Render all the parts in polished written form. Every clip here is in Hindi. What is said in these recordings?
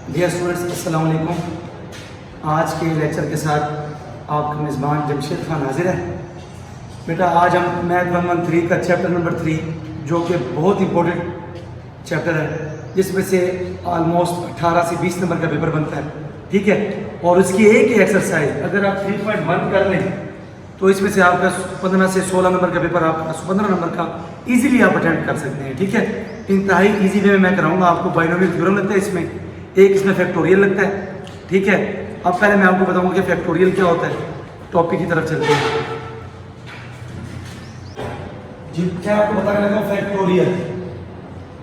डियर स्टूडेंट्स, अस्सलाम वालेकुम। आज के लेक्चर के साथ आपका मेज़बान जमशेद खान हाजिर है। बेटा, आज हम मैथ 113 का चैप्टर नंबर 3, जो कि बहुत इंपॉर्टेंट चैप्टर है, जिसमें से ऑलमोस्ट 18 से 20 नंबर का पेपर बनता है, ठीक है। और उसकी एक ही एक्सरसाइज अगर आप 3.1 कर लें तो इसमें से आपका 15 से 16 नंबर का पेपर, आपका 15 नंबर का इजीली आप अटेम्प्ट कर सकते हैं, ठीक है। इंतहाई इजी वे में मैं कराऊंगा आपको। बाइनोमियल थ्योरम लगता है इसमें, एक इसमें फैक्टोरियल लगता है, ठीक है। अब पहले मैं आपको बताऊंगा कि फैक्टोरियल क्या होता है। टॉपिक की तरफ चलते हैं जी। क्या आपको बताने लगा फैक्टोरियल।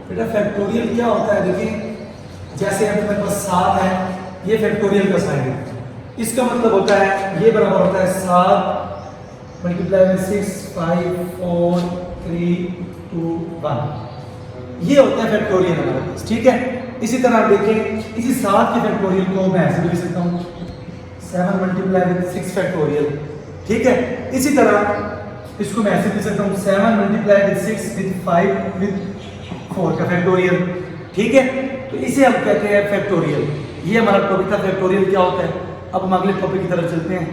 बेटा, फैक्टोरियल क्या होता है? देखिए, जैसे अब मेरे पास 7 है, ये फैक्टोरियल का साइन है। इसका मतलब होता है ये बराबर होता है 7 मल्टीप्लाई में 6, 5, 4, 3, 2, 1। ये होता है फैक्टोरियल हमारे पास, ठीक है। इसी तरह आप देखें, इसी 7 के फैक्टोरियल को मैं ऐसे भी लिख सकता हूँ 7 मल्टीप्लाई विद 6 फैक्टोरियल, ठीक है। इसी तरह इसको मैं ऐसे लिख सकता हूँ 7 मल्टीप्लाई विद 6 विद 5 विद 4 का फैक्टोरियल, ठीक है। तो इसे हम कहते हैं फैक्टोरियल। ये हमारा टॉपिक था, फैक्टोरियल क्या होता है। अब हम अगले टॉपिक की तरफ चलते हैं।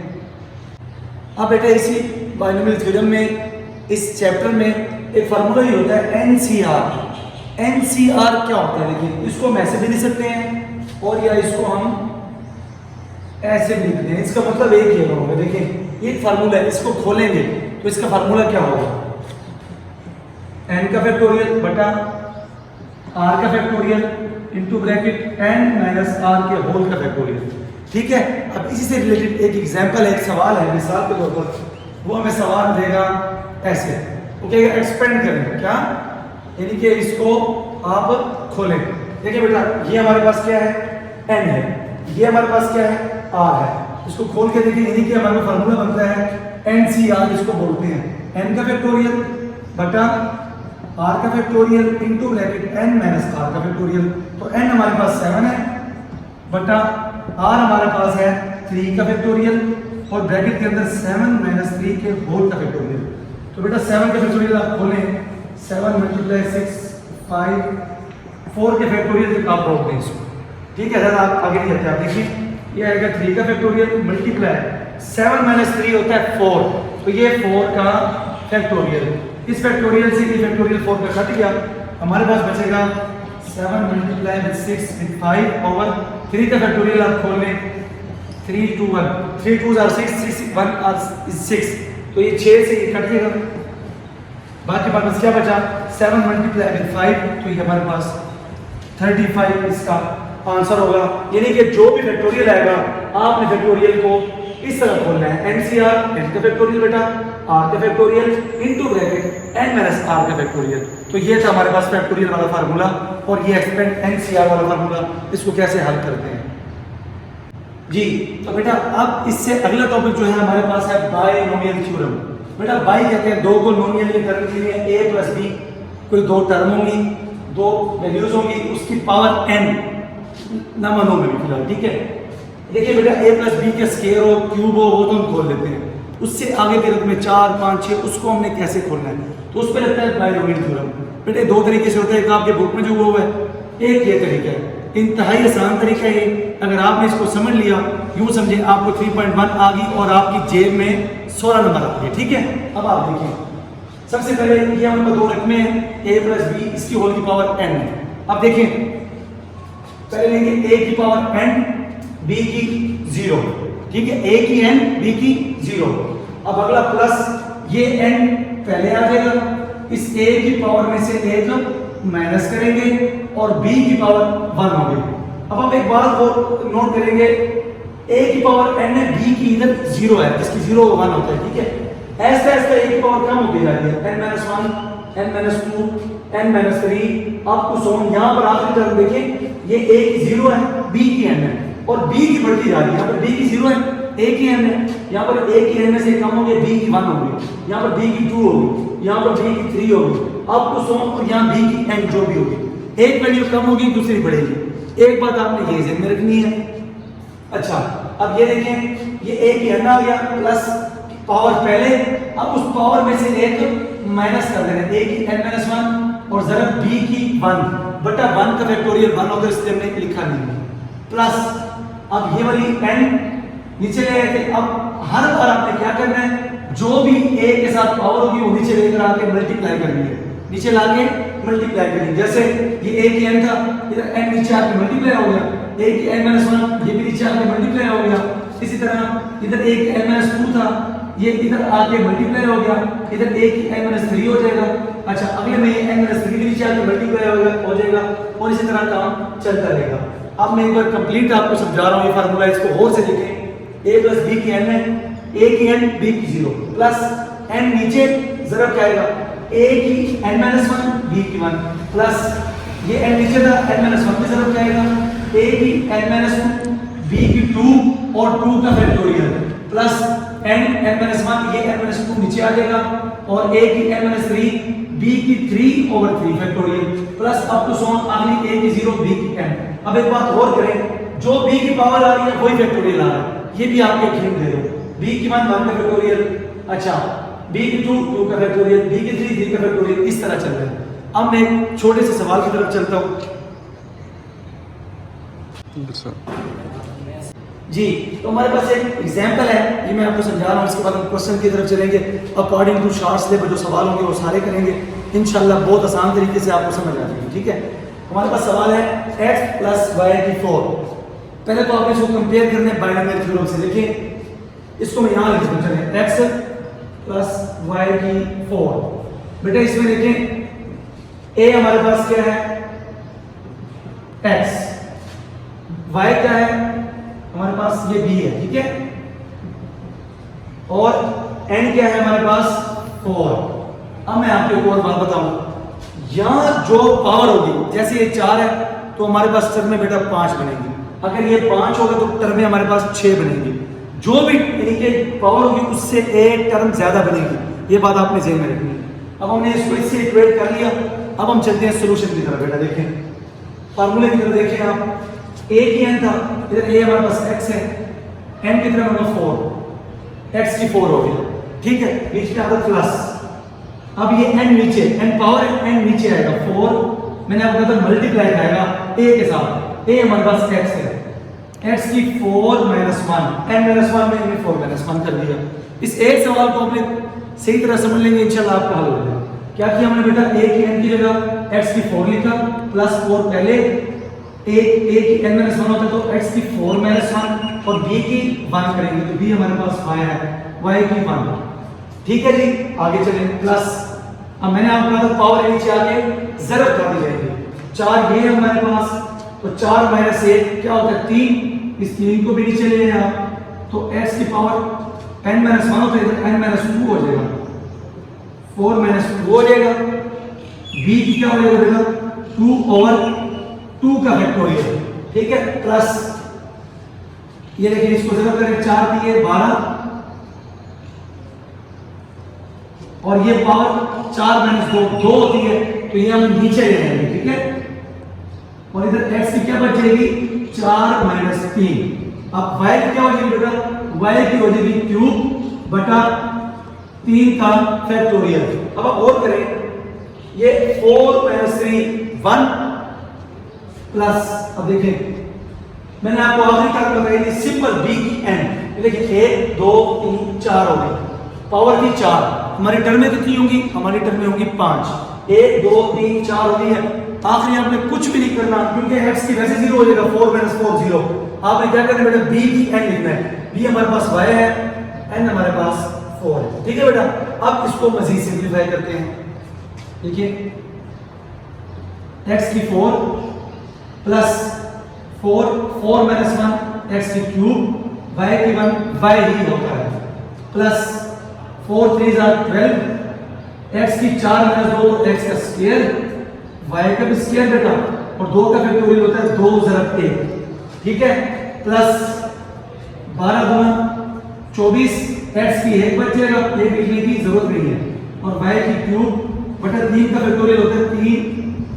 अब बेटा, इसी बाइनोमियल थ्योरम में, इस चैप्टर में एक फार्मूला ही होता है एनसीआर। एनसीआर क्या होता है? देखिए, इसको हम ऐसे भी लिख सकते हैं और या इसको हम ऐसे भी लिखते हैं। इसका मतलब एक ही होगा। देखिए, एक फार्मूला है, इसको खोलेंगे तो इसका फार्मूला क्या होगा? एन का फैक्टोरियल बटा आर का factorial into bracket n minus r के होल का फैक्टोरियल, ठीक है। अब इसी से रिलेटेड एक एग्जांपल है, एक सवाल है मिसाल के तौर पर। वो हमें सवाल देगा ऐसे, वो कहेगा एक्सपेंड करें क्या, यानी कि इसको आप खोलें। देखिए बेटा, ये हमारे पास क्या है? एन है। ये हमारे पास क्या है? आर है। इसको खोल के देखिए, यानी कि हमारा फार्मूला बनता है एनसीआर, इसको बोलते हैं एन का फैक्टोरियल बटा आर का factorial into bracket n minus r का फैक्टोरियल। तो एन हमारे पास 7 है बटा आर हमारे पास है 3 का फैक्टोरियल और ब्रैकेट के अंदर 7 माइनस 3 के होल का फैक्टोरियल। तो बेटा 7 का फैक्टोरियल आप खोलें, 7 मल्टीप्लाई 6, 5, 4 के फैक्टोरियल तक आप बोलते हैं इसको, ठीक है। आप आगे नहीं जाते। आप देखिए, ये आएगा 3 का फैक्टोरियल मल्टीप्लाई 7 माइनस 3 होता है 4, तो ये 4 का फैक्टोरियल। इस फैक्टोरियल से ये फैक्टोरियल 4 का कट गया, हमारे पास बचेगा 7 मल्टीप्लाई विद 6 विद 5 ओवर 3 का फैक्टोरियल आप खोल लें 3, 2, 1, 3 2 आर 6, 6 1 आर 6, तो ये 6 से ये कट गया। बाकी हमारे पास क्या बचा? 7 मल्टीप्लाई विद 5, तो ये हमारे पास 35 इसका आंसर होगा। यानी कि जो भी फैक्टोरियल आएगा आपने फैक्टोरियल को इस तरह खोलना है, एनसीआर एन का फैक्टोरियल बेटा आर का factorial into bracket n minus r का फैक्टोरियल। तो ये था हमारे पास फैक्टोरियल वाला फार्मूला और ये एक्सपेंड एनसीआर वाला फार्मूला। इसको कैसे हल करते हैं जी। तो बेटा, अब इससे अगला टॉपिक जो है हमारे पास है बाइनोमियल थ्योरम। बेटा, बाई कहते हैं दो को नॉमिनल करने के लिए a प्लस बी, कोई दो टर्म होंगी, दो वैल्यूज होंगी, उसकी पावर n ना मानो में फिलहाल, ठीक है। देखिए बेटा, a प्लस बी के स्क्वायर हो, क्यूब हो, वो तो हम खोल लेते हैं। उससे आगे के रूप में 4, 5, 6 उसको हमने कैसे खोलना है, तो उस पर लगता है बाइनोमियल थ्योरम। बेटे, दो तरीके से होता है, एक आपके बुक में जो हुआ है, एक ये तरीका है। इंतहाई आसान तरीका है। अगर आपने इसको समझ लिया, यूं समझे आपको 3.1 आ गई और आपकी जेब में 16 नंबर आ गए, ठीक है। अब आप देखिए, सबसे पहले ये हमको दो रकमें हैं a प्लस बी, इसकी होल की पावर n। अब देखिए, पहले लेंगे a की पावर n, b की 0, ठीक है। a की n, b की 0। अब अगला प्लस ये n पहले आ जाएगा, इस a की पावर में से एक माइनस करेंगे और b की पावर 1 हो गई। अब हम एक बात और नोट करेंगे, a की पावर n है, b की इधर 0 है, इसकी 0 1 होता है, ठीक है। ऐसा ऐसा a की पावर कम होती जाती है, n minus 1, n minus 2, n minus 3 up to so on. यहाँ पर आखिरी टर्म देखिए, ये a की 0 है, b की n है और b की बढ़ती जा रही है। यहाँ पर b की 0 है, a की n है, यहाँ पर a की n में से कम हो गया, b की 1 हो गई, यहाँ पर b की 2 हो गई, यहाँ पर b की 3 हो गई, अप टू सो ऑन, और यहाँ b की n जो भी होगी, एक वैल्यू कम होगी दूसरी बढ़ेगी। एक बात आपने ये ध्यान में रखनी है। अच्छा, अब ये देखें, ये a की n आ गया प्लस पावर पहले, अब उस पावर में से एक माइनस कर देना, a की n माइनस 1 और जरा b की 1 बटा 1 का फैक्टोरियल 1 होगा, इसलिए हमने लिखा नहीं। प्लस अब ये वाली n नीचे ले आए थे, अब हर बार आपने क्या करना है, जो भी a के साथ पावर होगी वो नीचे लेकर आके मल्टीप्लाई करनी है, नीचे लाके मल्टीप्लाई करनी है। जैसे ये a की n था, इधर n नीचे आके मल्टीप्लाई हो गया, a की n-1 ये भी नीचे आके मल्टीप्लाई हो गया। इसी तरह इधर a की n-2 था, ये इधर आके मल्टीप्लाई हो गया, इधर a की n-3 हो जाएगा। अच्छा अगले में ये n-3 भी नीचे आके मल्टीप्लाई हो जाएगा और इसी तरह काम चलता रहेगा। अब मैं एक बार कंप्लीट आपको समझा रहा हूँ ये फार्मूला, इसको और से देखें। a प्लस b की n है, a की n b की 0 प्लस n नीचे ज़रब क्या आएगा, a की n-1 b की 1 प्लस ये n नीचे था, n-1 भी ज़रब क्या आएगा, a की n-2 b की 2 और 2 का फैक्टोरियल प्लस n-1 ये n-2 नीचे आ जाएगा और a की n-3 b की 3/3 factorial plus up to so on आखिरी a की 0 b की n। अब एक बात और करें, जो b की पावर आ रही है वही फैक्टोरियल आ रहा है, ये भी आपके हिंट दे रहा हूं। b की 1 का फैक्टोरियल, अच्छा b की 2 का फैक्टोरियल, b की 3 का फैक्टोरियल, इस तरह चल रहा है। अब मैं एक छोटे से सवाल की तरफ चलता हूं जी। तो हमारे पास एक एग्जांपल है, ये मैं आपको समझा रहा हूँ, इसके बाद हम क्वेश्चन की तरफ चलेंगे। अकॉर्डिंग टू शार्ट सिलेबस जो सवाल होंगे वो सारे करेंगे इंशाल्लाह, बहुत आसान तरीके से आपको समझ आ जाएगी। ठीक है, हमारे पास सवाल है x प्लस वाई की 4। पहले तो आपने इसको कंपेयर करना है बायनोमियल थ्योरम से। देखिए इसको मैं यहाँ लिख दूँ, चलें x प्लस वाई की 4। बेटा इसमें देखें a हमारे पास क्या है x, y क्या है हमारे पास ये b है, ठीक है, और n क्या है हमारे पास 4। अब मैं आपको एक और बात बताऊं, यहां जो पावर होगी, जैसे ये 4 है तो हमारे पास टर्म में बेटा 5 बनेगी, अगर ये 5 होगा तो टर्म में हमारे पास 6 बनेगी। जो भी इनके पावर होगी उससे एक टर्म ज्यादा बनेगी, ये बात आपने ज़हन में रखनी है। अब हमने इसको इससे इक्वेट कर लिया, अब हम चलते हैं सॉल्यूशन की तरफ। बेटा देखें फार्मूले की तरफ, देखें आप a की n था, इधर a हमारे पास x है, n की तरफ हमारे पास 4, x की 4 हो गया, ठीक है, बीच में आता प्लस। अब ये n नीचे, n पावर है, n नीचे आएगा 4, मैंने आपको कहा था मल्टीप्लाई आएगा a के साथ, a हमारे पास x है, x की 4 - 1, n-1 में 4 - 1 कर दिया। इस एक सवाल को अपने सही तरह समझ लेंगे इंशाल्लाह आपका हल हो जाएगा। क्या किया हमने बेटा, a की n की जगह x की 4 लिखा, प्लस 4 पहले, a की n-1 होता है तो x की 4 - 1 और b की 1 करेंगे तो b हमारे पास y है, y की 1, ठीक है जी। आगे चलें प्लस, अब मैंने आपको कहा था पावर नीचे आके ज़रब कर दी जाएगी, 4 ये है हमारे पास, तो 4 - 1 क्या होता है 3, इस 3 को भी नीचे ले लें आप, तो x की पावर n-1 होता है, इधर n-2 हो जाएगा, 4 - 2 हो जाएगा, b की क्या हो जाएगा बेटा 2 और 2 का फैक्टोरियल, ठीक है, प्लस ये देखिए इसको ज़रब करें, 4 दिए 12 और ये पावर 4 - 2 होती है, तो ये हम नीचे ले लेंगे, ठीक है, और इधर x की क्या बच जाएगी 4 - 3। अब y की क्या हो जाएगी बेटा, y की हो जाएगी क्यूब बटा 3 का फैक्टोरियल। अब आप और करें, ये 4 - 3 1 प्लस, अब देखें मैंने आपको आखिरी टर्म बताई थी सिंपल b की n, देखिए 1 2 3 4 हो गई, पावर की 4, हमारी टर्में कितनी होंगी, हमारी टर्में होंगी 5, 1 2 3 4 हो गई है। आखिरी आपने कुछ भी नहीं करना क्योंकि x की वैसे 0 हो जाएगा, 4 - 4 0। आपने क्या करना बेटा, b की n लिखना है, b हमारे पास y है, n हमारे पास 4 है, ठीक है बेटा। अब इसको मजीद सिंपलीफाई करते हैं, देखिए x की 4 प्लस 4 - 1 x की क्यूब, y की 1 y ही होता है, प्लस 4 3 12, x की 4 - 2 x का स्क्वायर, y का भी स्क्वायर बेटा, और 2 का फैक्टोरियल होता है 2 + 1, ठीक है, प्लस 12 × 24, x की 1 बच जाएगा, 1 लिखने की जरूरत नहीं है, और y की क्यूब बटा 3 का फैक्टोरियल होता है 3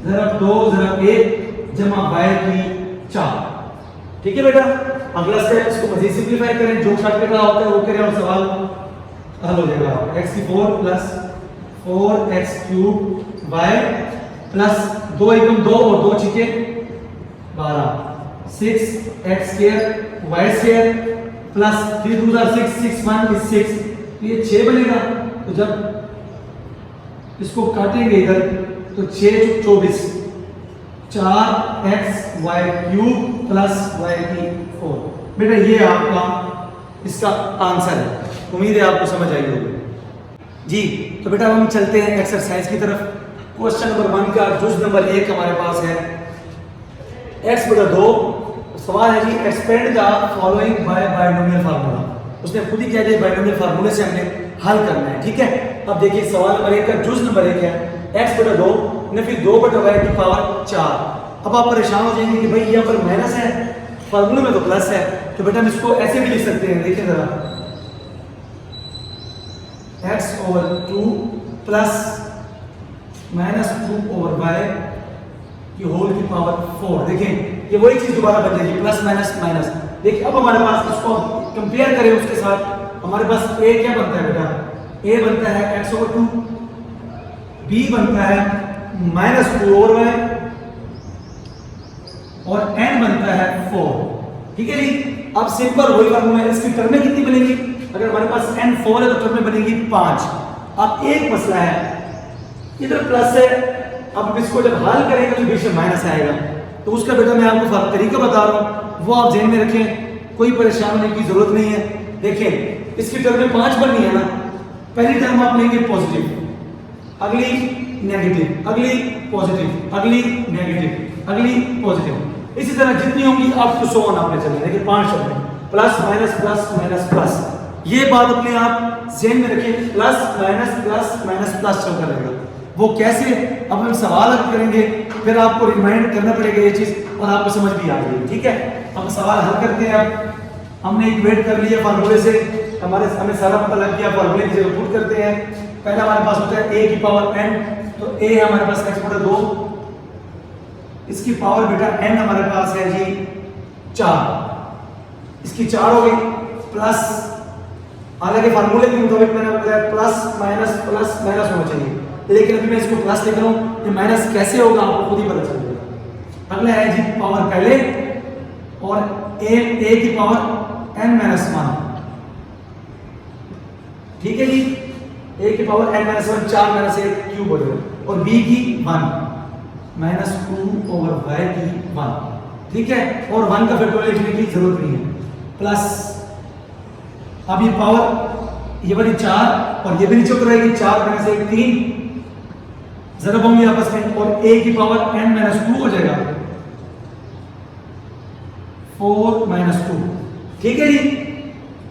+ 2 + 1 जमा y की 4, ठीक है बेटा। अगला स्टेप, इसको मजीद सिंपलीफाई करें, जो शॉर्टकट होता है वो करें और सवाल हल हो जाएगा। x की 4 प्लस 4x³ y प्लस 2 × 2 और 2 × 12 6x square y square plus 3 2 6 6 1 is 6, तो ये 6 बनेगा। तो जब इसको काटेंगे इधर तो 6 24, 4xy क्यूब प्लस y की 4। बेटा ये आपका इसका आंसर है। उम्मीद है आपको समझ आई होगी जी। तो बेटा हम चलते हैं एक्सरसाइज की तरफ। क्वेश्चन नंबर 1 का जुज नंबर 1 हमारे पास है x बटा 2। सवाल है जी expand the following by binomial formula. उसने खुद ही कह दिया बायनोमियल फार्मूले से हमने हल करना है, ठीक है। अब देखिए सवाल नंबर 1 का जुज नंबर 1 है x बटा 2 ने फिर 2 बटा y की पावर 4। अब आप परेशान हो जाएंगे कि भाई यहाँ पर माइनस है, फार्मूले में तो प्लस है। तो बेटा हम इसको ऐसे भी लिख सकते हैं, देखिए जरा, x over 2 plus minus 2 over y की होल की पावर 4। देखें ये वही चीज दोबारा बन जाएगी, प्लस माइनस माइनस। देखिए अब हमारे पास इसको कंपेयर करें उसके साथ, हमारे पास a क्या बनता है बेटा, a बनता है x ओवर 2, b बनता है माइनस 2 ओवर y और n बनता है 4, ठीक है जी। अब सिंपल वही फार्मूला है, इसकी टर्में कितनी बनेगी, अगर हमारे पास n 4 है तो टर्में बनेगी 5। अब एक मसला है, इधर प्लस है, अब इसको जब हल करेंगे तो बीच में माइनस आएगा। तो उसका बेटा मैं आपको तरीका बता रहा हूं, वो आप ध्यान में रखें, कोई परेशान होने की जरूरत नहीं है। देखें इसकी टर्म में 5 बननी है ना, पहली टर्म आप लेंगे पॉजिटिव, अगली नेगेटिव, अगली पॉजिटिव, अगली नेगेटिव, अगली पॉजिटिव, इसी तरह जितनी होंगी आपको 100 नापने चलना है। देखिए 5 शब्द plus minus plus minus plus, ये बात अपने आप ध्यान में रखिए, प्लस माइनस प्लस चलता रहेगा। वो कैसे, अब हम सवाल हल करेंगे फिर आपको रिमाइंड करना पड़ेगा ये चीज और आपको समझ भी आ जाएगी, ठीक है। हम सवाल हल करते हैं। अब हमने इक्वेट कर लिया फार्मूले से, हमें सारा पता लग गया, फार्मूले की जगह पुट करते हैं। पहला हमारे पास होता है a की पावर n, तो a है हमारे पास x बटा 2, इसकी पावर बेटा n हमारे पास है जी 4, इसकी 4 हो गई प्लस, हालांकि फार्मूले के मुताबिक मैंने बताया प्लस माइनस होना चाहिए, लेकिन अभी मैं इसको प्लस लिख रहा हूं, ये माइनस कैसे होगा आपको खुद ही पता चल जाएगा। अगला है जी पावर पहले और a की पावर n माइनस 1, ठीक है जी, a की power n minus 1, 4 minus 1 cube हो जाएगा, और b की 1 माइनस 2 ओवर y की 1, ठीक है। और 1 का फैक्टोरियल लिखने की जरूरत नहीं है, प्लस अब ये पावर ये वाली 4 और ये भी नीचे उतर आएगी, 4 माइनस 1 3, जरब होंगे आपस में, और a की पावर n माइनस 2 हो जाएगा 4 माइनस 2, ठीक है जी,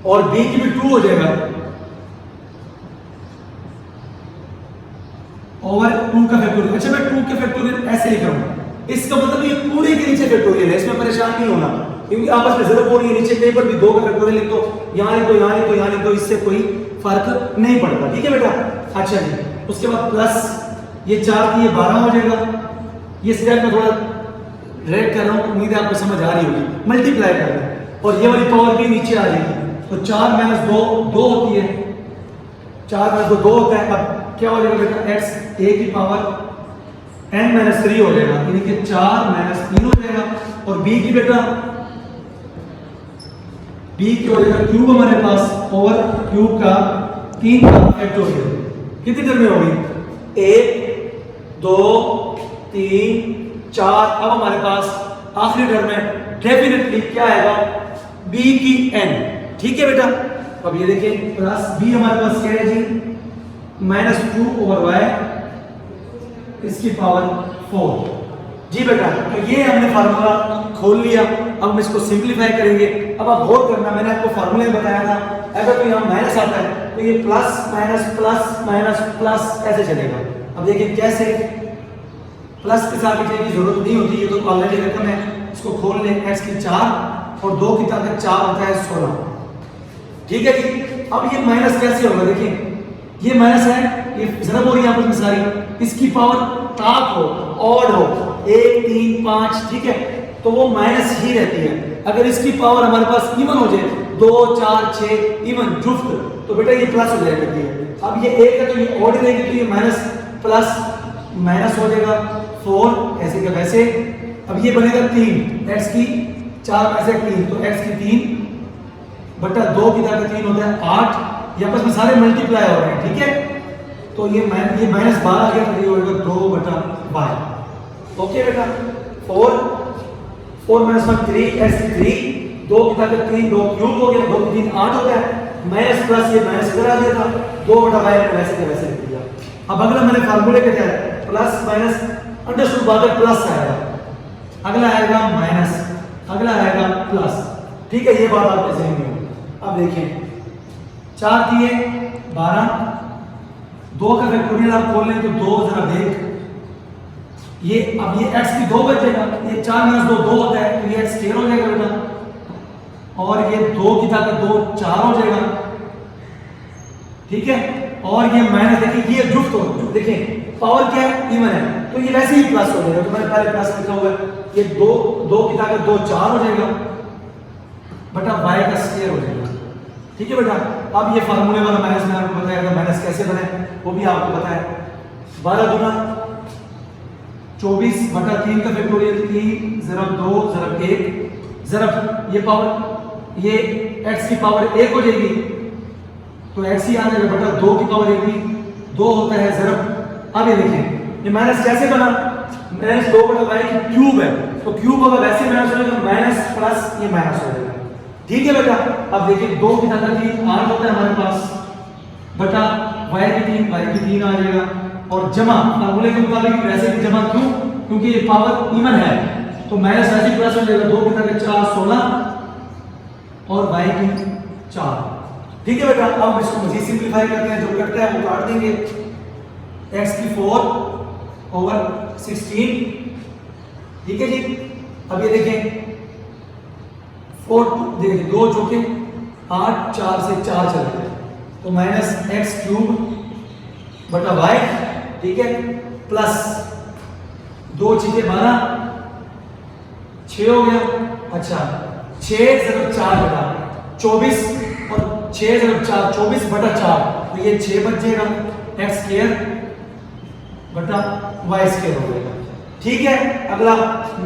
और b की भी 2 हो जाएगा ओवर 2 का फैक्टोरियल। अच्छा मैं 2 के फैक्टोरियल ऐसे लिख रहा हूं, इसका मतलब ये पूरे के नीचे फैक्टोरियल है, इसमें परेशान नहीं होना, क्योंकि आपस में जरब हो रही है, नीचे कहीं पर भी 2 का फैक्टोरियल लिख दो, यहां लिख दो, यहां लिख दो, यहां लिख दो, इससे कोई फर्क नहीं पड़ता, ठीक है बेटा। अच्छा जी, उसके बाद प्लस ये 4 की ये 12 हो जाएगा। ये स्टेप में थोड़ा रेड कर रहा हूँ, उम्मीद है आपको समझ आ रही होगी, मल्टीप्लाई कर रहे हैं, और ये वाली पावर भी नीचे आ जाएगी, तो 4 माइनस 2 होती है, 4 माइनस 2 होता है। अब क्या हो जाएगा बेटा, x a की पावर n माइनस 3 हो जाएगा, यानी कि 4 माइनस 3 हो जाएगा, और b की बेटा b की हो जाएगा क्यूब हमारे पास ओवर क्यूब का 3 का फैक्टोरियल। कितनी टर्म में होगी, 1 2 3 4। अब हमारे पास आखिरी टर्म में डेफिनेटली क्या आएगा, b की n, ठीक है बेटा। अब ये देखिए प्लस b हमारे पास क्या है जी, माइनस 2 ओवर y, इसकी पावर 4, जी बेटा। तो ये हमने फार्मूला खोल लिया, अब हम इसको सिंपलीफाई करेंगे। अब आप गौर करना, मैंने आपको फार्मूले में बताया था, अगर कोई यहाँ माइनस आता है तो ये प्लस माइनस प्लस ऐसे चलेगा। अब देखिए कैसे, प्लस के साथ लिखने की जरूरत नहीं होती, ये तो ऑलरेडी रकम है, इसको खोल लें, x की 4 और 2 की ताकत 4 होता है 16, ठीक है जी। अब ये माइनस कैसे होगा, देखिए ये माइनस है, ये जरब हो रही है आपस में सारी, इसकी पावर ताक हो, ऑड हो, 1 3 5, ठीक है, तो वो माइनस ही रहती है। अगर इसकी पावर हमारे पास इवन हो जाए, 2 4 6 इवन जुफ्त, तो बेटा ये प्लस हो जाएगा करती है। अब ये 1 है तो ये ऑड रहेगी, तो ये माइनस प्लस माइनस हो जाएगा 4 ऐसे का वैसे। अब ये बनेगा 3, x की 4 में से 3, तो x की 3 बटा 2 की ताकत 3 होता है 8। ये आपस में सारे मल्टीप्लाई हो रहे हैं, ठीक है। तो ये माइनस 12 आ गया, तो ये होगा 2 बटा y। ओके बेटा, 4 माइनस 1 3, x की 3, 2 की ताकत 3, 2 क्यूब हो गया, 2 की 3 8 होता है, माइनस प्लस ये माइनस इधर आ गया था, 2 बटा y वैसे के वैसे लिख दिया। अब अगला मैंने फार्मूले का क्या है, प्लस माइनस अंडरस्टूड बाद प्लस आएगा, अगला आएगा माइनस, अगला आएगा प्लस, ठीक है। ये बात आपके ज़हन में हो। अब देखिए 4 दिए 12, 2 का फैक्टोरियल आप खोल लें तो 2 जरा देख, ये अब ये x की 2 बचेगा, ये 4 माइनस 2 2 होता है, तो ये x स्क्वायर हो जाएगा बेटा, और ये 2 की ताकत 2 4 हो जाएगा, ठीक है। और ये माइनस देखिए ये जुफ्त हो, देखिए पावर क्या है, इवन है, तो ये वैसे ही प्लस हो जाएगा, तो मैंने पहले प्लस लिखा हुआ है, ये 2 की ताकत 2 4 हो जाएगा बटा y का स्क्वायर हो जाएगा, ठीक है बेटा। अब ये फार्मूले वाला माइनस मैंने आपको बताया था, माइनस कैसे बने वो भी आपको पता है। 12 दूना 24 बटा 3 का फैक्टोरियल 3 ज़रब 2 ज़रब 1 ज़रब ये पावर, ये x की पावर 1 हो जाएगी, तो x ही आ जाएगा बटा 2 की पावर 1 भी 2 होता है ज़रब। अब ये देखें ये माइनस कैसे बना, माइनस 2 बटा y की क्यूब है, तो क्यूब होगा वैसे माइनस हो जाएगा, माइनस प्लस ये माइनस हो जाएगा, ठीक है बेटा। अब देखिए 2 की ताकत 3 8 होता है हमारे पास बटा y की 3 आ जाएगा, और जमा फार्मूले के मुताबिक वैसे भी जमा, क्यों, क्योंकि ये पावर इवन है, तो माइनस वैसे प्लस हो जाएगा, 2 की ताकत 4 16 और y की 4, ठीक है बेटा। अब इसको मजीद सिंपलीफाई करते हैं, जो कटता है वो काट देंगे, x की 4 ओवर 16, ठीक है जी। अब ये देखें 4 देखिए 2 चौके 8 4 से 4 चलते हैं, तो माइनस x क्यूब बटा y, ठीक है, प्लस 2 छीके 12 6 हो गया, अच्छा 6 ज़रब 4 बटा 24 और 6 ज़रब 4 24 बटा 4, तो ये 6 बच जाएगा, x स्क्वायर बटा y स्क्वायर हो जाएगा, ठीक है। अगला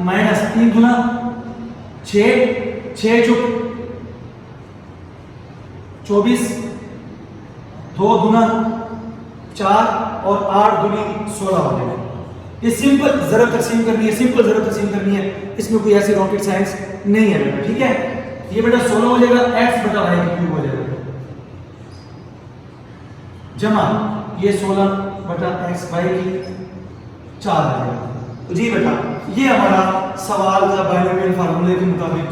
माइनस 3 गुना 6 चुप 24 2 गुना 4 और 8 दुनी 16 हो जाएगा। ये सिंपल ज़रब तकसीम करनी है, सिंपल ज़रब तकसीम करनी है, इसमें कोई ऐसी रॉकेट साइंस नहीं है बेटा, ठीक है। ये बेटा 16 हो जाएगा, x बटा y क्यूब हो जाएगा, जमा ये 16 बटा x y की 4 आ जाएगा। तो जी बेटा ये हमारा सवाल था बाइनोमियल फार्मूले के मुताबिक,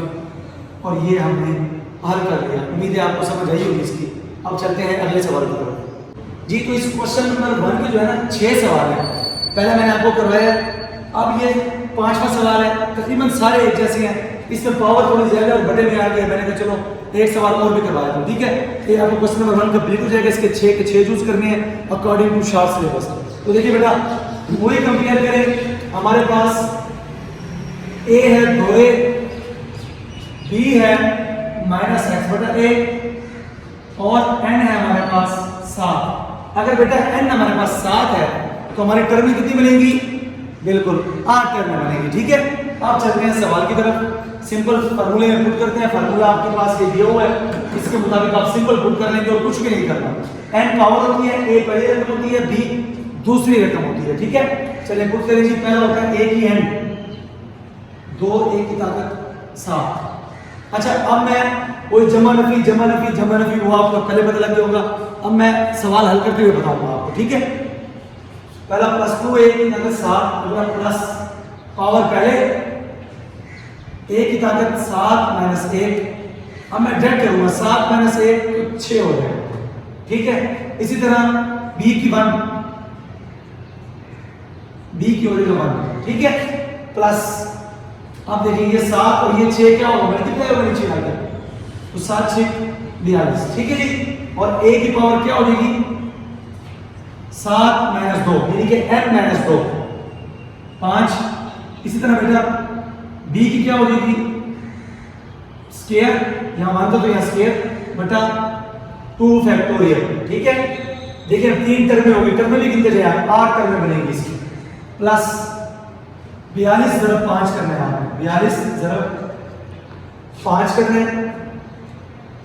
और ये हमने हल कर लिया। उम्मीद है आपको समझ आई होगी इसकी। अब चलते हैं अगले सवाल की तरफ जी। तो इस क्वेश्चन नंबर 1 के जो है ना 6 सवाल है, पहले मैंने आपको करवाया, अब ये 5वां सवाल है, तकरीबन सारे एक जैसे हैं, इसमें पावर थोड़ी ज्यादा और बड़े में आ गया, मैंने कहा चलो एक सवाल और भी करवाया था, ठीक है। ये आपको क्वेश्चन नंबर 1 कंप्लीट हो जाएगा, इसके 6 के 6 चूज करने हैं अकॉर्डिंग टू शार्ट सिलेबस। तो देखिए बेटा वही कंपेयर करें, हमारे पास a है 2a, b है माइनस एक्स बटा a और n है हमारे पास 7। अगर बेटा n हमारे पास 7 है तो हमारी टर्म कितनी बनेगी, बिल्कुल 8 टर्म बनेगी, ठीक है। आप चलते हैं सवाल की तरफ, सिंपल फार्मूले में पुट करते हैं। फार्मूला आपके पास ये दिया हुआ है, इसके मुताबिक आप सिंपल पुट कर लेंगे और कुछ भी नहीं करना। n पावर होती है, a पहली रकम होती है, b दूसरी रकम होती है, ठीक है। चलिए पुट करें जी। पहला होता है a की n 2 a की ताकत 7। अच्छा अब मैं कोई जमा नफी वो आपको पहले पता लग गया होगा, अब मैं सवाल हल करते हुए बताऊंगा आपको, ठीक है। पहला प्लस 2a की ताकत 7 प्लस पावर पहले a की ताकत 7 माइनस 1। अब मैं डेट करूंगा 7 माइनस 1 तो 6 हो जाएगा, ठीक है। इसी तरह b की 1 b की हो जाएगा 1, ठीक है, प्लस अब देखिए ये 7 और ये 6 क्या होगा, मल्टीप्लाई होगा नीचे आके, तो 7 6 42, ठीक है जी। और a की पावर क्या हो जाएगी 7 माइनस 2 यानी कि n माइनस 2 5। इसी तरह बेटा b की क्या हो जाएगी स्क्वायर, यहां मानते तो यहां स्क्वायर बटा 2 फैक्टोरियल, ठीक है। देखिए 3 टर्म में होगी, टर्म में गिनते जाए 8 टर्म में बनेगी इसकी, प्लस 42 ज़रब 5 करना है, 42 ज़रब 5 करना है,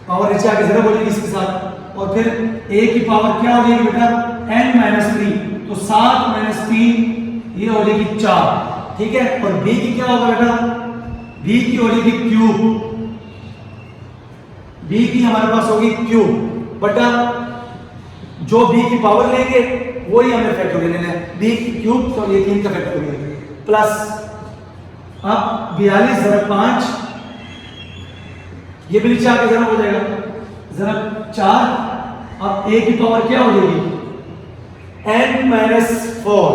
पावर नीचे आके जरा बोलेगी इसके साथ, और फिर a की पावर क्या हो जाएगी बेटा n-3, तो 7 - 3 ये हो जाएगी 4, ठीक है। और b की क्या होगा बेटा, b की हो जाएगी क्यूब, b की हमारे पास होगी क्यूब बटा जो b की पावर लेंगे वही हमें फैक्टोरियल लेना है, b की क्यूब तो ये 3 का फैक्टोरियल प्लस अब 42 × 5 ये भी नीचे आके जरा हो जाएगा जरा 4, अब a की पावर क्या हो जाएगी n-4,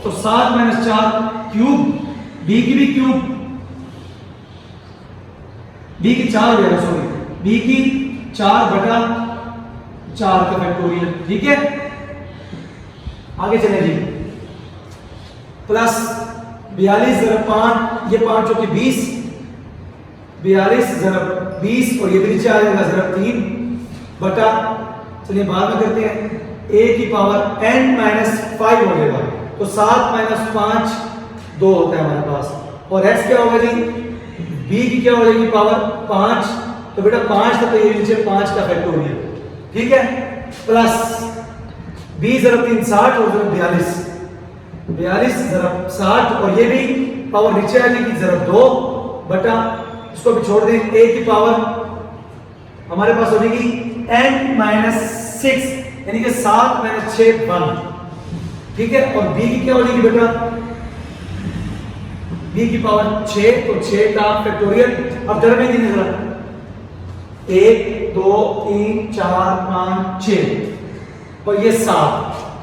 तो 7 - 4 क्यूब, b की भी क्यूब, b की 4 हो जाएगा, सॉरी b की 4 बटा 4 का फैक्टोरियल, ठीक है। आगे चले जी, प्लस 42 × 5 ये 5 चौके 20, 42 × 20 और ये भी नीचे आ जाएगा जरा 3 बटा, चलिए बाद में करते हैं, a की पावर n-5 हो जाएगा, तो 7 - 5 2 होता है हमारे पास, और x क्या होगा जी, b की क्या हो जाएगी पावर 5, तो बेटा 5 था तो ये नीचे 5 का फैक्टोरियल, ठीक है। प्लस 20 × 3 60 और 42 × 60 और ये भी पावर नीचे आ जाएगी जरा 2 बटा, इसको भी छोड़ दें, a की पावर हमारे पास हो जाएगी n-6 यानी कि 7 - 6 1, ठीक है। और b की क्या हो जाएगी बेटा, b की पावर 6, तो 6 का फैक्टोरियल, अब जरा में गिने जरा 1 2 3 4 5 6 और ये 7,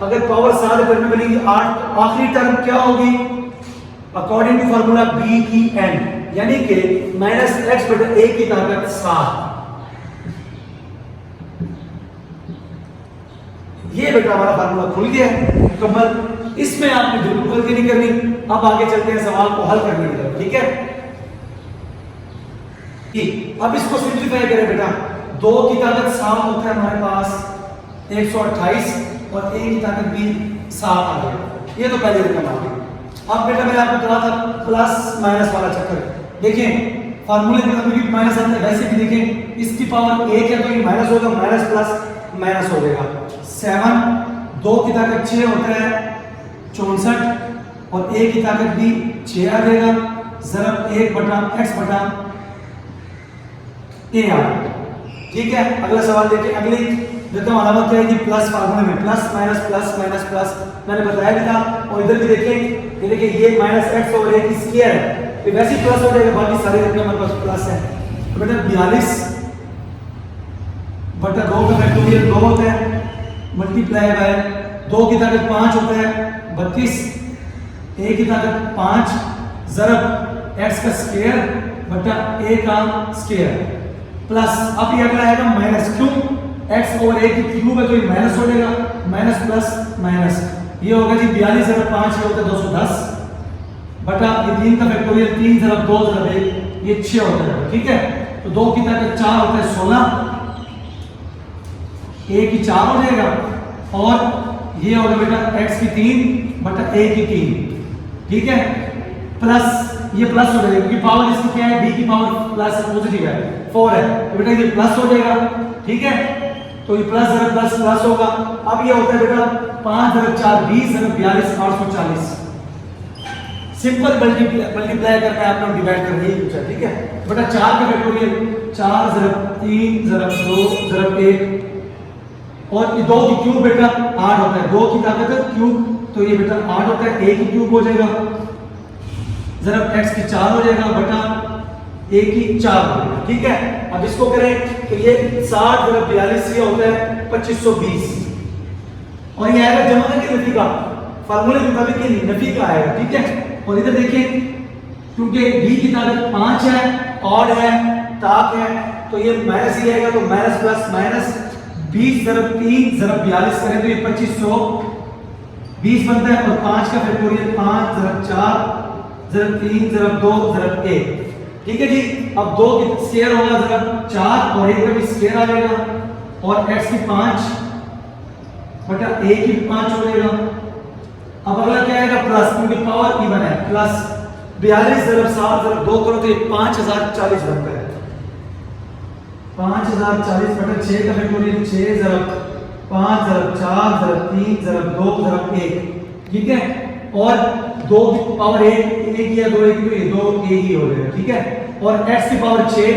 अगर पावर 7 घर में बनेगी 8, तो आखिरी टर्म क्या होगी अकॉर्डिंग टू फार्मूला b की n, यानी कि -x बटा a की ताकत 7, ये बेटा हमारा फार्मूला खुल गया है मुकम्मल। इसमें आपने बिल्कुल गलती नहीं करनी। अब आगे चलते हैं सवाल को हल करने की तरफ, ठीक है। अब इसको सिंप्लीफाई करें बेटा, 2 की ताकत 7 होता है हमारे पास 128 और a की ताकत भी 7 आ गई, ये तो पहले रकम आ गई। अब बेटा मैंने आपको कहा था प्लस माइनस वाला चक्कर, देखिए फार्मूले में कभी भी माइनस आता है, वैसे भी देखें इसकी पावर 1 है तो ये माइनस होगा, माइनस प्लस माइनस हो जाएगा। 7 2 की ताकत 6 होता है 64 और a की ताकत भी 6 आ जाएगा, ज़रब 1 बटा x बटा a आ, ठीक है। अगला सवाल देखिए, अगली रकम अलामत क्या है कि प्लस फार्मूले में प्लस माइनस प्लस मैंने बताया भी था, और इधर भी देखें ये देखिए ये -x ओवर a की स्क्वायर है, तो वैसे ही प्लस हो जाएगा, बाकी सारे रकम हमारे पास प्लस है। तो बेटा 42 बटा 2 का फैक्टोरियल 2 होता है, मल्टीप्लाई बाय 2 की ताकत 5 होता है 32, a की ताकत 5 ज़रब x का स्क्वायर बटा a का स्क्वायर प्लस, अब ये अगला आएगा माइनस, क्यों x ओवर a की क्यूब है तो ये माइनस हो जाएगा, माइनस प्लस माइनस, ये होगा जी 42 ज़रब 5 ये होता है 210 बटा ये 3 का फैक्टोरियल 3 ज़रब 2 ज़रब 1 ये 6 होता है, ठीक है। तो 2 की ताकत 4 होता है 16, a की 4 हो जाएगा, और ये होगा बेटा x की 3 बटा a की 3, ठीक है। प्लस ये प्लस हो जाएगा क्योंकि पावर इसकी क्या है, b की पावर प्लस पॉजिटिव है 4 है, तो बेटा ये प्लस हो जाएगा, ठीक है। तो ये प्लस ज़रब प्लस प्लस होगा। अब ये होता है बेटा 5 ज़रब 4 20 ज़रब 42 840, सिंपल मल्टीप्लाई करके आपने डिवाइड करना ही पूछा, ठीक है बेटा। 4 का फैक्टोरियल 4 ज़रब 3 ज़रब 2 ज़रब 1 और ये 2 की क्यूब बेटा 8 होता है, 2 की ताकत है क्यूब तो ये बेटा 8 होता है, a की क्यूब हो जाएगा ज़रब x की 4 हो जाएगा बटा a की 4 हो जाएगा, ठीक है। अब इसको करें तो ये 60 ज़रब 42 ये होता है 2520, और ये आएगा जमा की नफी का, फार्मूले के मुताबिक ये नफी का आएगा, ठीक है। और इधर देखिए क्योंकि b की ताकत 5 है, ऑड है, ताक है, तो ये माइनस ही आएगा, तो माइनस प्लस माइनस 20 ज़रब 3 ज़रब 42 करें तो ये 2520 बनता है, और 5 का फैक्टोरियल 5 ज़रब 4 ज़रब 3 ज़रब 2 ज़रब 1, ठीक है जी। अब 2 की स्क्वायर होगा ज़रब 4 और 1 का भी स्क्वायर आ जाएगा, और x की 5 बटा a की 5 हो जाएगा। अब अगला क्या आएगा प्लस, क्योंकि पावर इवन है, प्लस 42 ज़रब 7 ज़रब 2 करो तो ये 5040 बनता है, 5040 बटा 6 का फैक्टोरियल 6 ज़रब 5 ज़रब 4 ज़रब 3 ज़रब 2 ज़रब 1, ठीक है। और 2 की पावर 1 या 2 1 तो ये 2 a ही हो जाएगा, ठीक है। और x की पावर 6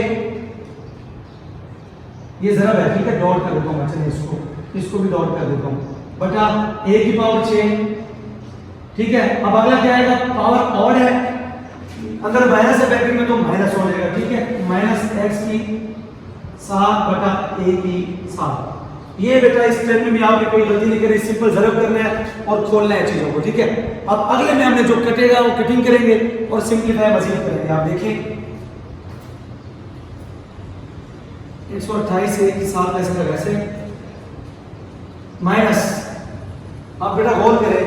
ये ज़रब है, ठीक है, डॉट कर देता हूं, चलिए इसको भी डॉट कर देता हूं, बटा a की पावर 6, ठीक है। अब अगला क्या आएगा, पावर ऑड है, अगर माइनस है ब्रैकेट में तो माइनस हो जाएगा, ठीक है। माइनस x की 7 बटा a की 7। ये बेटा इस स्टेप में भी आपने कोई गलती नहीं करी, सिंपल ज़रब करना है और खोलना है चीजों को, ठीक है। अब अगले में हमने जो कटेगा वो कटिंग करेंगे और सिंपलीफाई मजीद करेंगे। आप देखिए 128 से 1 की 7 ऐसे का वैसे माइनस, आप बेटा गौर करें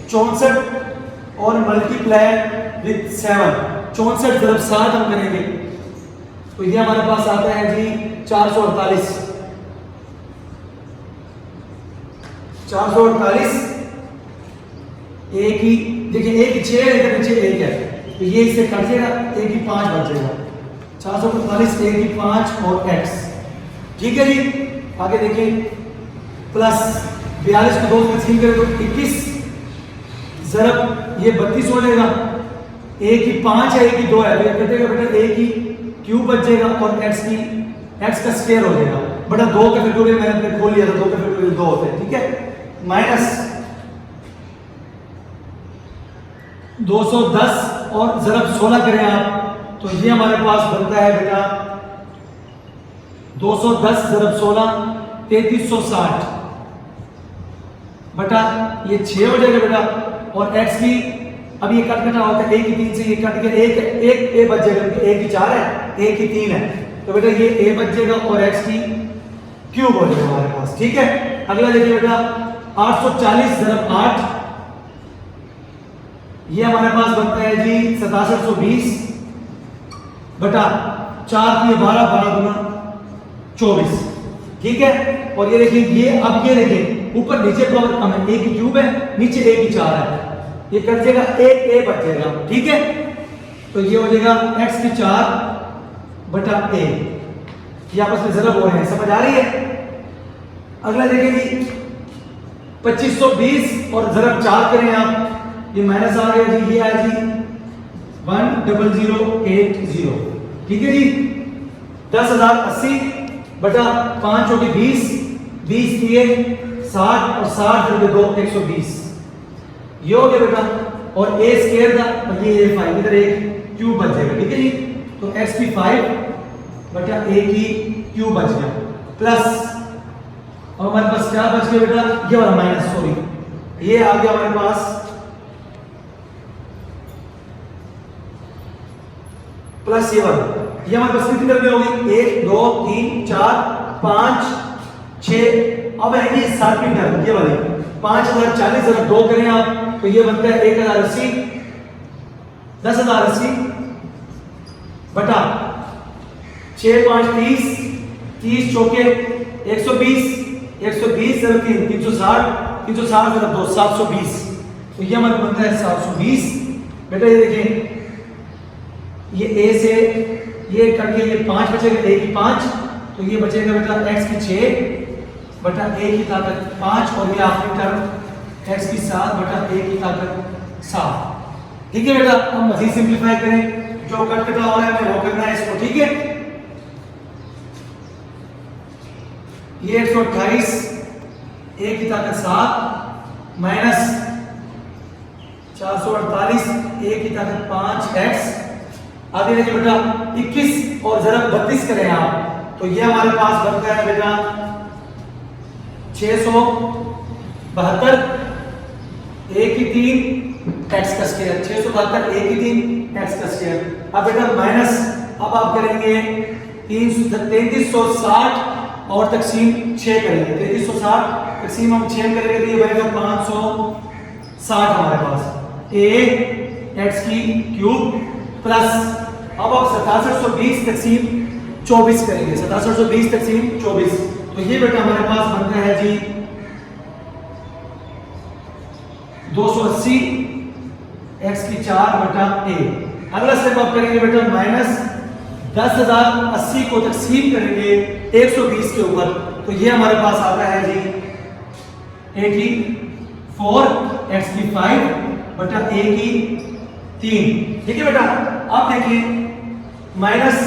64 और मल्टीप्लाई विद 7, 64 ज़रब 7 हम करेंगे तो ये हमारे पास आता है जी 448। 448 एक ही, देखिए एक 6 है, इधर नीचे 1 है तो ये इससे कट जाएगा, 1 की 5 बच जाएगा। 445 1 की 5 और x, ठीक है जी। आगे देखिए प्लस 42 को 2 से तकसीम करें तो 21 ज़रब ये 32 हो जाएगा, 1 की 5 है 1 की 2 है तो ये कटेगा बेटा 1 की क्यूब बच जाएगा और x का स्क्वायर हो जाएगा। बटा 2 का फैक्टोरियल मैंने खोल लिया था, 2 का फैक्टोरियल 2 होते हैं, ठीक है। माइनस 210 और ज़रब 16 करें आप तो ये हमारे पास बनता है बेटा 210 ज़रब 16 3360 बटा ये 6 हो जाएगा बेटा। और x की अब ये कट कटा होता है 1 की 3 से, ये कट के एक a बच जाएगा, 1 की 4 है 1 की 3 है तो बेटा ये a बच जाएगा और x की क्यूब हो जाएगा हमारे पास, ठीक है। अगला देखिए बेटा 840 ज़रब 8, ये हमारे पास बनता है जी 6720 बटा 4 की 12 12 गुना 24, ठीक है। और ये देखिए ये अब ये देखिए ऊपर नीचे पावर कम है, 1 की क्यूब है नीचे 1 की 4 है, ये कट जाएगा 1 a बच जाएगा, ठीक है। तो ये हो जाएगा x की 4 बटा a, ये आपस में ज़रब हो रहे हैं, समझ आ रही है। अगला देखिए जी 2520 और ज़रब 4 करें आप, ये माइनस आ गया जी, ये आया जी 10080, ठीक है जी। 10,080 बटा 5 होगी 20, 20 दिए 60 और 60 जब 2 120, ये हो गया बेटा। और a स्क्वायर था और ये a5, इधर एक क्यूब बच जाएगा, ठीक है जी। तो x की 5 बटा a की क्यूब बच गया प्लस, और हमारे पास क्या बच गया बेटा, ये वाला माइनस, सॉरी ये आ गया हमारे पास प्लस ये वाला, ये हमारे पास कितनी तरह होगी 1 2 3 4 5 6, अब है ये 7 की टर्म, ये वाली 5040 ज़रब 2 करें आप तो ये बनता है 1080, 10,080 बटा 6 5 30, 30 चौके 120, 120 ज़रब 3 360, 360 ज़रब 2 720, तो ये हमारा बनता है 720 बेटा। ये देखें ये a से ये कट के ये 5 बचेगा, a की 5 तो ये बचेगा बेटा x की 6 बटा a की ताकत 5 और ये आखिरी टर्म x की 7 बटा a की ताकत 7, ठीक है बेटा। हम मजीद सिंपलीफाई करें, जो कट कटा हो रहा है हमें वो करना है इसको, ठीक है। ये 128 a की ताकत 7 माइनस 448 a की ताकत 5x, आगे देखिए बेटा 21 और ज़रब 32 करें आप तो ये हमारे पास बनता है बेटा 672 a की 3 x का स्क्वायर, 672 a की 3 x का स्क्वायर। अब बेटा माइनस, अब आप करेंगे 3360 और तकसीम 6 करेंगे, 3360 तकसीम हम 6 करेंगे तो ये बनेगा 560 हमारे पास a x की क्यूब प्लस, अब आप 6720 तकसीम 24 करेंगे, 6720 तकसीम 24 तो ये बेटा हमारे पास बनता है जी 280 x की 4 बटा a। अगला स्टेप आप करेंगे बेटा माइनस 10,080 को तकसीम करेंगे 120 के ऊपर, तो ये हमारे पास आता है जी 84 x की 5 बटा a की 3। ठीक है बेटा, अब देखिए माइनस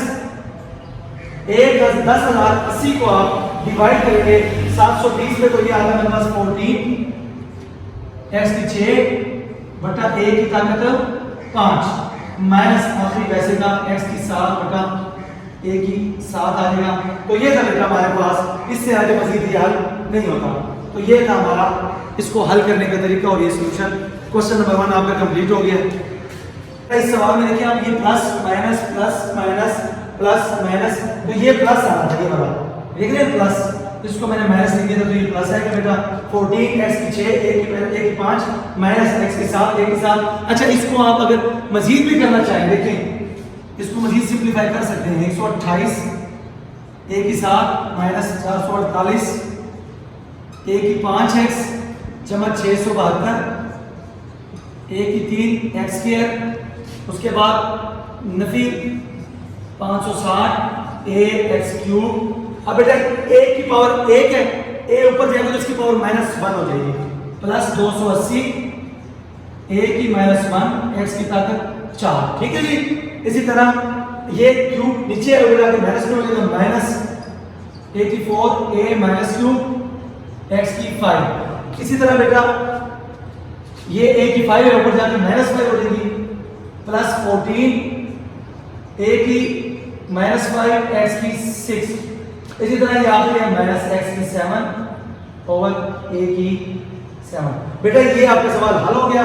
10,080 को आप डिवाइड करेंगे 720 में, तो ये आता है मेरे पास 14 x की 6 बटा a की ताकत 5 माइनस आखिरी पैसे का x की 7 बटा a की 7 आ जाएगा। तो ये था बेटा हमारे पास, इससे आगे मजीद ये हल नहीं होता। तो ये था हमारा इसको हल करने का तरीका और ये सॉल्यूशन। क्वेश्चन नंबर 1 आपका कंप्लीट हो गया। इस सवाल में देखिए आप ये plus minus plus minus plus minus, तो ये प्लस आ रहा था, ये वाला देख रहे हैं प्लस, इसको मैंने माइनस लिख दिया था, तो ये प्लस है कि बेटा 14 x की 6 a की 5 माइनस x की 7 a की 7। अच्छा, इसको आप अगर मजीद भी करना चाहें, देखें इसको मजीद सिंपलीफाई कर सकते हैं। 128 a की 7 माइनस 448 a की 5x जमा 672 a की 3 x स्क्वायर, उसके बाद नफी 560 a x क्यूब। अब बेटा a की पावर 1 है, a ऊपर जाएगा तो इसकी पावर -1 हो जाएगी, प्लस 280 a की -1 x की ताकत 4। ठीक है जी। इसी तरह ये क्यूब नीचे आएगा तो माइनस में हो जाएगा, minus 84 a minus cube x की 5। इसी तरह बेटा ये a की 5 है, ऊपर जाके -5 हो जाएगी, प्लस 14 a की -5 x की 6। इसी तरह ये आखिरी है माइनस x की 7 ओवर a की 7। बेटा ये आपका सवाल हल हो गया।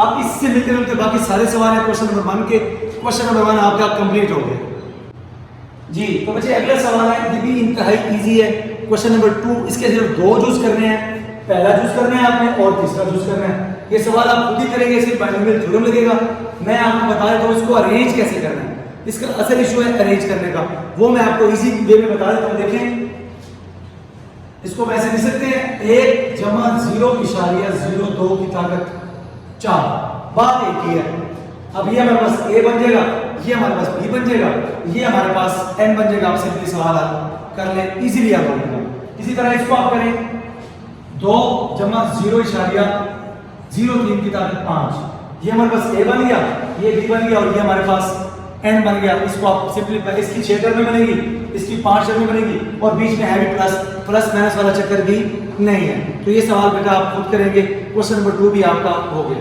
आप इससे मिलते मिलते बाकी सारे सवाल हैं क्वेश्चन नंबर 1 के। क्वेश्चन नंबर 1 आपका कंप्लीट हो गया जी। तो बच्चे अगला सवाल है, ये भी इंतहाई इजी है। क्वेश्चन नंबर 2, इसके सिर्फ 2 चूज करने हैं, पहला चूज करना है आपने और तीसरा चूज करना है। ये सवाल आप खुद ही करेंगे, सिर्फ बाइनोमियल थ्योरम लगेगा। मैं आपको बता देता हूँ इसको अरेंज कैसे करना है। इसका असल इशू है अरेंज करने का, वो मैं आपको इजी वे में बता देता हूँ। देखें इसको वैसे लिख सकते हैं 1 जमा 0.02 की ताकत 4। बात एक ही है। अब ये हमारे पास a बन जाएगा, ये हमारे पास b बन जाएगा, ये हमारे पास n बन जाएगा। आप सिंपली सवाल हल कर लें, इजीली आप बनेगा। इसी तरह इसको आप करें 2 जमा 0.03 की ताकत 5। ये हमारे पास a बन गया, ये b बन गया और ये हमारे पास n बन गया। इसको आप सिंपली इसकी 6 टर्म में बनेगी, इसकी 5 टर्म में बनेगी और बीच में है भी प्लस माइनस वाला चक्कर भी नहीं है। तो ये सवाल बेटा आप खुद करेंगे। क्वेश्चन नंबर 2 भी आपका हो गया।